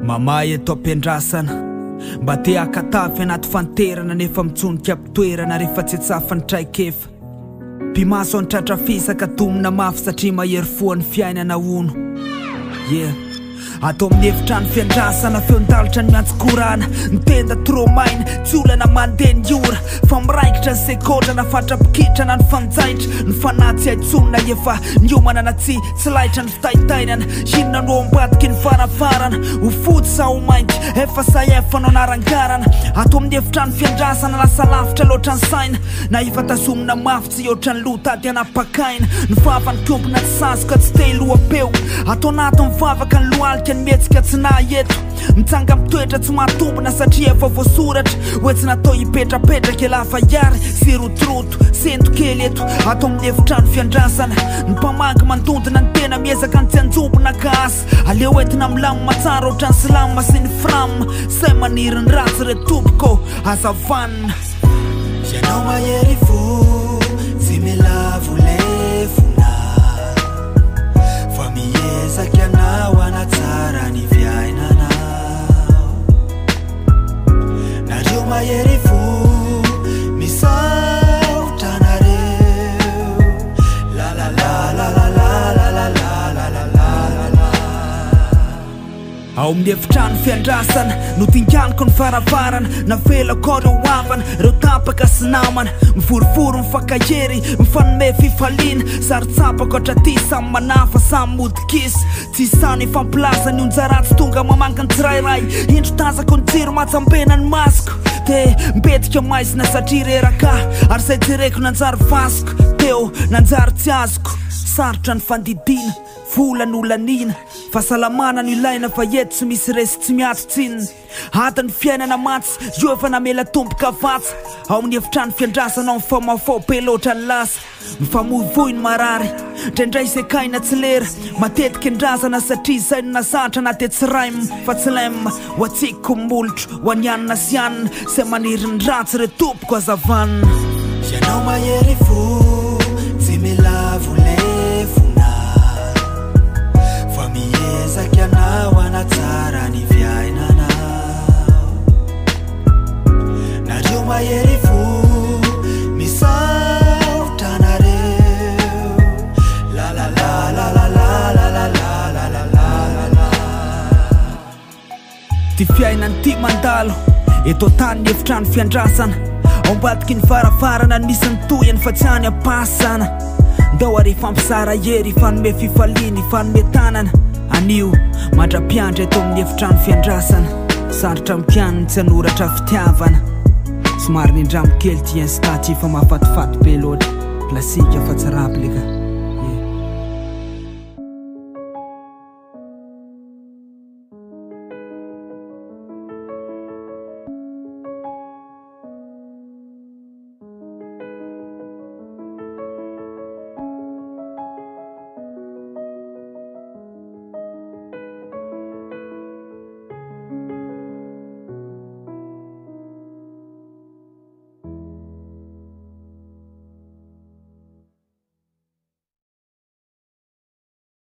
Mamay eto ampiandrasana mba te akatavy anaty fanterana nefa mitsonika ampitoerana rehefa tsy atsafany traikefa mpimaso antratra fisaka tomina mafy satria mahery foan'ny fiainana ono atao amin'ny efitrano fiandrasana feondalitra ny miantsokorana nitenda tromaina tsy olana mandeha ny ora fa miraikitra ny sekotra na fatrapikitrana ny fanjaitra ny fanatsy aitsonina efa niomana na tsy laitra ny fitaitainana hinona no ambadiky ny farafarana ho fotsy sa ho mainty efa saefanao narangarana atao amin'ny efitrano fiandrasana lasa lavitra loatra ny saina na efa tazomina mafy tsy oatra ny lotady anapakaina ny vavany kompona tsy sasoka tsy te loapeo atao nato mivavaka ny loalika ny metsika tsy naheto mitsanga mitoetra tsy mahatombona satria efa voasoratra hoe tsy natao hipetrapetraka elafa iary sy rotoroto sento kely eto atao amin'ny efitrano fiandrasana ny mpamangy mandondona ny tena miezaka ny tsy anjombona gasy aleo entina milamina matsara ohatrany silama sy ny frama say maniry ny ratsy retoboko azavanina ianao mahery fo tsy mila volefona fa miezaka ianao anatsara ny fiainanao nareo mahery fo misaotra nareo la la la la la la la la la la la la la ao amin'ny efitrano fiandrasana no tinganiko ny faravarana na velako reo avana reo tapaka sy namana miforoforo mifakahery mifanome fifaliana sarotsapako hatraty samy manafa samy modikisy tsy isano ifampilaza ny onjaratsy tonga mamanga ny tsirairay indro tazako ny tsiro matsambena ny masiko te mbetika maizina satria reraka ary zay jereko nanjary vasiko teo nanjary tsy azoko sarotra ny fandidina vola ny olanina fahasalamana no ilaina fa eto tsy misy resy tsy miatotsinina adany fiainana matsy io efa namela tomboka vatsa ao amin'ny efitrano fiandrasana ao mifamafao be loatra ny lasa mifamoivoy ny marary indraindray sekaina tsy lera matetika indrazana satria zay no nazatra na te tsy raim fa tsy lem ho atsiko molotro ho anianina sy anina zay maniry ny ratsy retoboko azavanina ianao mahery fo tsy mila volefona fa miezaka ianao anatsara ny fiainanao nareo mahery fo misaotra nareo la la la la la la la la la la la la la ty fiainany ty mandalo eto tany ny efitrano fiandrasana ao ambadiky ny farafarana ny misy nytoyany fa tsy any apasana ndao ary fampizara hery fanome fifaliany fanome tanana anio mandra-piandra eto amin'ny efitrano fiandrasana sarotra mpianiny tsy anoratra fitiavana somary ny ndramo kely ty instant fa mahafatifaty be loatra plasika fa tsy rablika